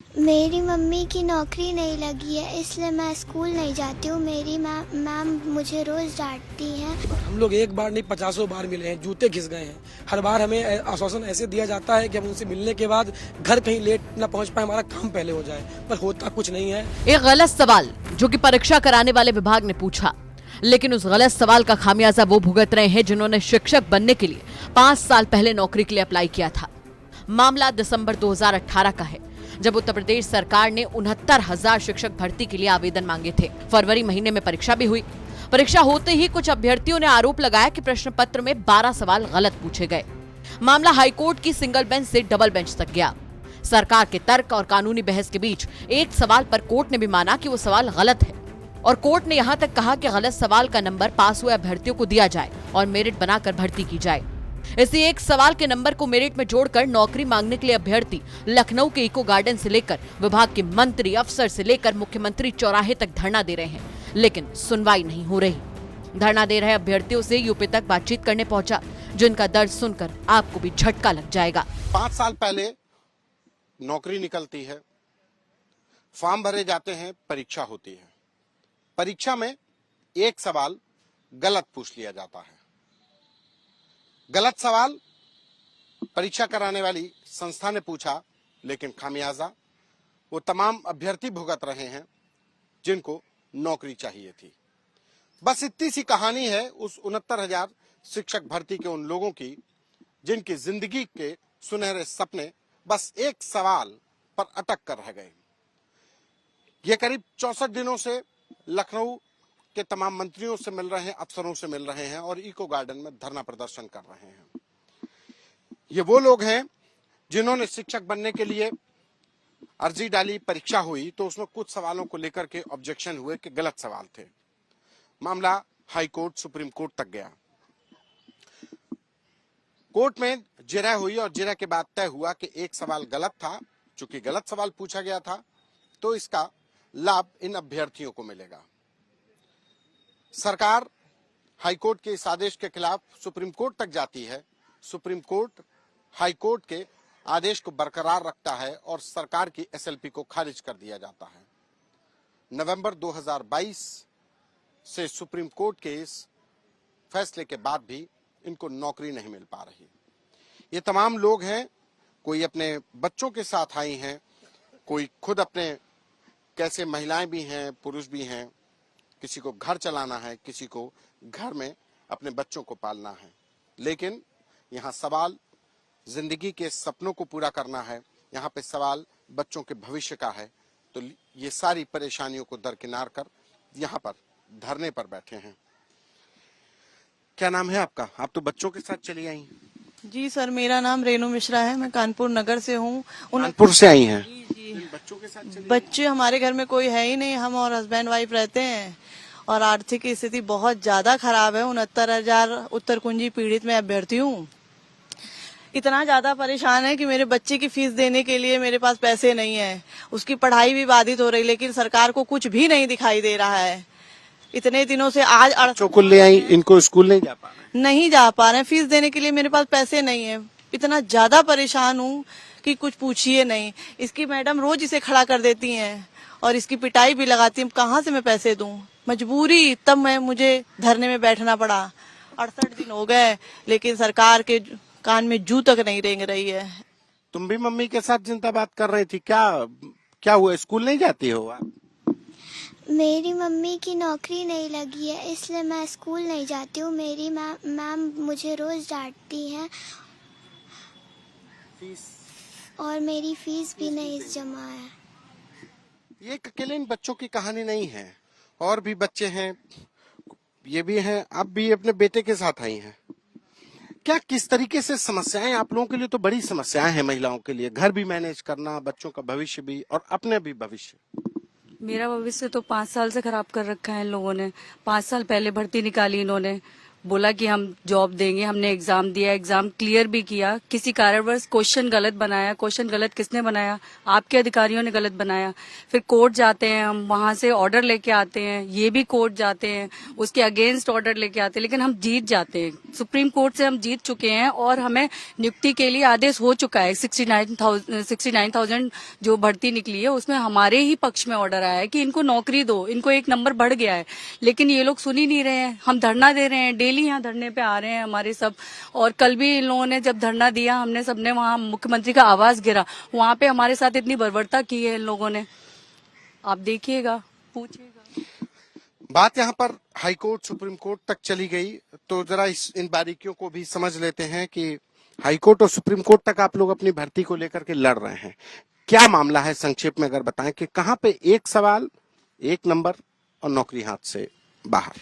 मेरी मम्मी की नौकरी नहीं लगी है, इसलिए मैं स्कूल नहीं जाती हूँ। मेरी मैम मुझे रोज़ डांटती हैं। हम लोग एक बार नहीं 50 बार मिले हैं, जूते घिस गए हैं। हर बार हमें आश्वासन ऐसे दिया जाता है कि हम उनसे मिलने के बाद घर कहीं लेट न पहुंच पाए, हमारा काम पहले हो जाए, पर होता कुछ नहीं है। एक गलत सवाल जो कि परीक्षा कराने वाले विभाग ने पूछा, लेकिन उस गलत सवाल का खामियाजा वो भुगत रहे हैं जिन्होंने शिक्षक बनने के लिए 5 साल पहले नौकरी के लिए अप्लाई किया था। मामला दिसंबर 2018 का है, जब उत्तर प्रदेश सरकार ने 69,000 शिक्षक भर्ती के लिए आवेदन मांगे थे। फरवरी महीने में परीक्षा भी हुई। परीक्षा होते ही कुछ अभ्यर्थियों ने आरोप लगाया कि प्रश्न पत्र में 12 सवाल गलत पूछे गए। मामला हाईकोर्ट की सिंगल बेंच से डबल बेंच तक गया। सरकार के तर्क और कानूनी बहस के बीच एक सवाल पर कोर्ट ने भी माना कि वो सवाल गलत है, और कोर्ट ने यहां तक कहा कि गलत सवाल का नंबर पास हुए अभ्यर्थियों को दिया जाए और मेरिट बनाकर भर्ती की जाए। इसी एक सवाल के नंबर को मेरिट में जोड़कर नौकरी मांगने के लिए अभ्यर्थी लखनऊ के इको गार्डन से लेकर विभाग के मंत्री, अफसर से लेकर मुख्यमंत्री चौराहे तक धरना दे रहे हैं, लेकिन सुनवाई नहीं हो रही। धरना दे रहे अभ्यर्थियों से यूपी तक बातचीत करने पहुंचा, जिनका दर्द सुनकर आपको भी झटका लग जाएगा। 5 साल पहले नौकरी निकलती है, फॉर्म भरे जाते हैं, परीक्षा होती है। परीक्षा में एक सवाल गलत पूछ लिया जाता है। गलत सवाल परीक्षा कराने वाली संस्था ने पूछा, लेकिन खामियाजा वो तमाम अभ्यर्थी भुगत रहे हैं जिनको नौकरी चाहिए थी। बस इतनी सी कहानी है उस 69,000 शिक्षक भर्ती के उन लोगों की जिनकी जिंदगी के सुनहरे सपने बस एक सवाल पर अटक कर रह गए। ये करीब 64 दिनों से लखनऊ के तमाम मंत्रियों से मिल रहे हैं, अफसरों से मिल रहे हैं और इको गार्डन में धरना प्रदर्शन कर रहे हैं। ये वो लोग हैं जिन्होंने शिक्षक बनने के लिए अर्जी डाली, परीक्षा हुई तो उसमें कुछ सवालों को लेकर के ऑब्जेक्शन हुए कि गलत सवाल थे। मामला हाई कोर्ट, सुप्रीम कोर्ट तक गया। कोर्ट में जिरह हुई और जिरह के बाद तय हुआ कि एक सवाल गलत था। चूंकि गलत सवाल पूछा गया था तो इसका लाभ इन अभ्यर्थियों को मिलेगा। सरकार हाईकोर्ट के इस आदेश के खिलाफ सुप्रीम कोर्ट तक जाती है। सुप्रीम कोर्ट हाईकोर्ट के आदेश को बरकरार रखता है और सरकार की एसएलपी को खारिज कर दिया जाता है। नवंबर 2022 से सुप्रीम कोर्ट के इस फैसले के बाद भी इनको नौकरी नहीं मिल पा रही। ये तमाम लोग हैं, कोई अपने बच्चों के साथ आई हैं, कोई खुद अपने, कैसे महिलाएं भी हैं, पुरुष भी हैं, किसी को घर चलाना है, किसी को घर में अपने बच्चों को पालना है। लेकिन यहाँ सवाल जिंदगी के सपनों को पूरा करना है, यहाँ पे सवाल बच्चों के भविष्य का है। तो ये सारी परेशानियों को दरकिनार कर यहाँ पर धरने पर बैठे हैं। क्या नाम है आपका? आप तो बच्चों के साथ चली आई हैं। जी सर, मेरा नाम रेनू मिश्रा है। मैं कानपुर नगर से हूँ। कानपुर से आई हैं? जी। बच्चों के साथ चली? बच्चे हमारे घर में कोई है ही नहीं, हम और हस्बैंड वाइफ रहते हैं और आर्थिक स्थिति बहुत ज्यादा खराब है। 69,000 उत्तर कुंजी पीड़ित में अभ्यर्थी हूँ। इतना ज्यादा परेशान है कि मेरे बच्चे की फीस देने के लिए मेरे पास पैसे नहीं है। उसकी पढ़ाई भी बाधित हो रही, लेकिन सरकार को कुछ भी नहीं दिखाई दे रहा है। इतने दिनों से आज बच्चों को ले आई, इनको स्कूल नहीं जा पा रहे? नहीं जा पा रहे हैं। फीस देने के लिए मेरे पास पैसे नहीं है। इतना ज्यादा परेशान हूँ कि कुछ पूछिए नहीं। इसकी मैडम रोज इसे खड़ा कर देती हैं और इसकी पिटाई भी लगाती हैं। कहाँ से मैं पैसे दूं? मजबूरी, तब मुझे धरने में बैठना पड़ा। 68 दिन हो गए, लेकिन सरकार के कान में जू तक नहीं रेंग रही है। तुम भी मम्मी के साथ जिंदाबाद कर रही थी, क्या हुआ? स्कूल नहीं जाती हो आप? मेरी मम्मी की नौकरी नहीं लगी है, इसलिए मैं स्कूल नहीं जाती हूँ। मेरी मैम मुझे रोज़ डांटती हैं और मेरी फीस भी नहीं जमा है। ये अकेले इन बच्चों की कहानी नहीं है, और भी बच्चे हैं, ये भी हैं। आप भी अपने बेटे के साथ आई हैं। क्या, किस तरीके से समस्याएं आप लोगों के लिए? तो बड़ी समस्याएं हैं महिलाओं के लिए, घर भी मैनेज करना, बच्चों का भविष्य भी और अपने भी भविष्य। मेरा भविष्य तो 5 साल से खराब कर रखा है इन लोगों ने। 5 साल पहले भर्ती निकाली इन्होंने, बोला कि हम जॉब देंगे। हमने एग्जाम दिया, एग्जाम क्लियर भी किया। किसी कारणवश क्वेश्चन गलत बनाया। क्वेश्चन गलत किसने बनाया? आपके अधिकारियों ने गलत बनाया। फिर कोर्ट जाते हैं हम, वहां से ऑर्डर लेके आते हैं, ये भी कोर्ट जाते हैं, उसके अगेंस्ट ऑर्डर लेके आते हैं, लेकिन हम जीत जाते हैं। सुप्रीम कोर्ट से हम जीत चुके हैं और हमें नियुक्ति के लिए आदेश हो चुका है। 69,000 जो भर्ती निकली है उसमें हमारे ही पक्ष में ऑर्डर आया है कि इनको नौकरी दो, इनको एक नंबर बढ़ गया है। लेकिन ये लोग सुन ही नहीं रहे हैं। हम धरना दे रहे हैं, डेली यहाँ धरने पे आ रहे हैं हमारे सब। और कल भी इन लोगों ने जब धरना दिया, हमने सबने वहाँ मुख्यमंत्री का आवास गिरा, वहां पे हमारे साथ इतनी बर्बरता की है इन लोगों ने। आप देखिएगा, पूछिएगा। बात यहाँ पर हाई कोर्ट सुप्रीम कोर्ट तक चली गई, तो जरा इन बारीकियों को भी समझ लेते हैं कि हाई कोर्ट और सुप्रीम कोर्ट तक आप लोग अपनी भर्ती को लेकर के लड़ रहे हैं। क्या मामला है, संक्षेप में अगर बताएं कि कहां पे एक सवाल, एक नंबर और नौकरी हाथ से बाहर?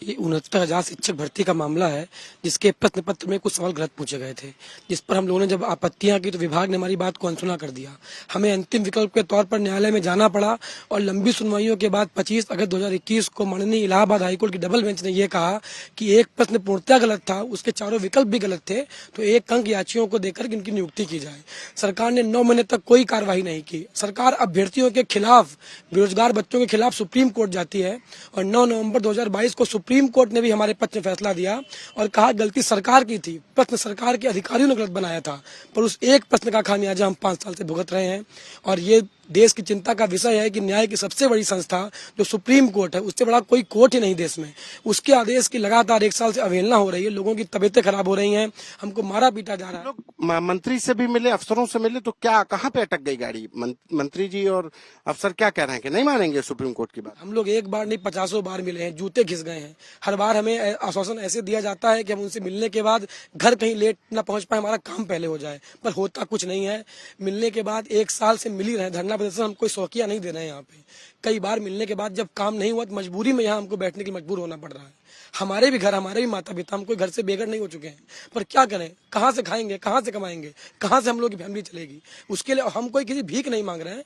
ये 69,000 शिक्षक भर्ती का मामला है, जिसके प्रश्न पत्र में कुछ सवाल गलत पूछे गए थे, जिस पर हम लोगों ने जब आपत्तियां की तो विभाग ने हमारी बात को अनसुना कर दिया। हमें अंतिम विकल्प के तौर पर न्यायालय में जाना पड़ा और लंबी सुनवाइयों के बाद 25 अगस्त 2021 को माननीय इलाहाबाद हाईकोर्ट की डबल बेंच ने यह कहा कि एक प्रश्न पूर्णतः गलत था, उसके चारों विकल्प भी गलत थे, तो एक अंक याचियों को देकर इनकी नियुक्ति की जाए। सरकार ने 9 महीने तक कोई कार्रवाई नहीं की। सरकार अभ्यर्थियों के खिलाफ, बेरोजगार बच्चों के खिलाफ सुप्रीम कोर्ट जाती है और 9 नवंबर 2022 को सुप्रीम कोर्ट ने भी हमारे पक्ष में फैसला दिया और कहा गलती सरकार की थी, प्रश्न सरकार के अधिकारियों ने गलत बनाया था। पर उस एक प्रश्न का खामियाजा हम 5 साल से भुगत रहे हैं और ये देश की चिंता का विषय है कि न्याय की सबसे बड़ी संस्था जो सुप्रीम कोर्ट है, उससे बड़ा कोई कोर्ट ही नहीं देश में, उसके आदेश की लगातार 1 साल से अवहेलना हो रही है। लोगों की तबीयतें खराब हो रही हैं, हमको मारा पीटा जा रहा है। लोग मंत्री से भी मिले, अफसरों से मिले, तो क्या कहाँ पे अटक गई गाड़ी? मंत्री जी और अफसर क्या कह रहे हैं कि नहीं मानेंगे सुप्रीम कोर्ट की बात? हम लोग एक बार नहीं 50 बार मिले हैं, जूते घिस गए हैं। हर बार हमें आश्वासन ऐसे दिया जाता है कि हम उनसे मिलने के बाद घर कहीं लेट ना पहुंच पाए, हमारा काम पहले हो जाए, पर होता कुछ नहीं है। मिलने के बाद 1 साल से मिल ही रहे, धरना प्रदर्शन हम कोई शौकिया नहीं दे रहे हैं। यहाँ पे कई बार मिलने के बाद जब काम नहीं हुआ तो मजबूरी में यहाँ हमको बैठने के लिए मजबूर होना पड़ रहा है। हमारे भी घर, हमारे भी माता पिता, हम कोई घर से बेघर नहीं हो चुके हैं, पर क्या करें, कहाँ से खाएंगे, कहाँ से कमाएंगे, कहाँ से हम लोग की फैमिली चलेगी? उसके लिए हम कोई किसी भीख नहीं मांग रहे हैं,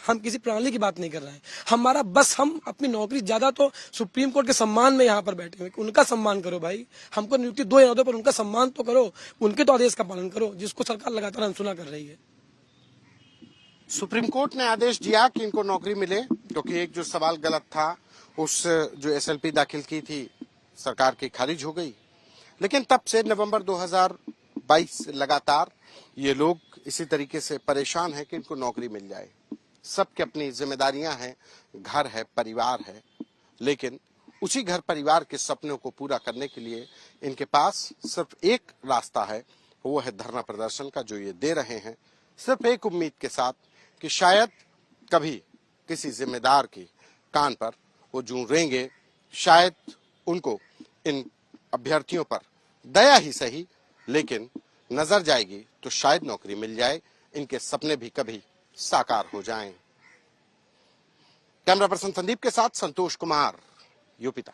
हम किसी प्रणाली की बात नहीं कर रहे हैं। हमारा बस हम अपनी नौकरी, ज्यादा तो सुप्रीम कोर्ट के सम्मान में यहाँ पर बैठे हुए, उनका सम्मान करो भाई। हमको नियुक्ति दो या दो, पर उनका सम्मान तो करो, उनके तो आदेश का पालन करो, जिसको सरकार लगातार अनसुना कर रही है। सुप्रीम कोर्ट ने आदेश दिया कि इनको नौकरी मिले, क्योंकि एक जो सवाल गलत था, उस जो एसएलपी दाखिल की थी सरकार की खारिज हो गई। लेकिन तब से नवंबर 2022 लगातार ये लोग इसी तरीके से परेशान हैं कि इनको नौकरी मिल जाए। सबकी अपनी जिम्मेदारियां हैं, घर है, परिवार है, लेकिन उसी घर परिवार के सपनों को पूरा करने के लिए इनके पास सिर्फ एक रास्ता है, वो है धरना प्रदर्शन का, जो ये दे रहे हैं, सिर्फ एक उम्मीद के साथ कि शायद कभी किसी जिम्मेदार की कान पर वो जूरेंगे, शायद उनको इन अभ्यर्थियों पर दया ही सही, लेकिन नजर जाएगी तो शायद नौकरी मिल जाए, इनके सपने भी कभी साकार हो जाएं। कैमरा पर्सन संदीप के साथ संतोष कुमार, यूपी तक।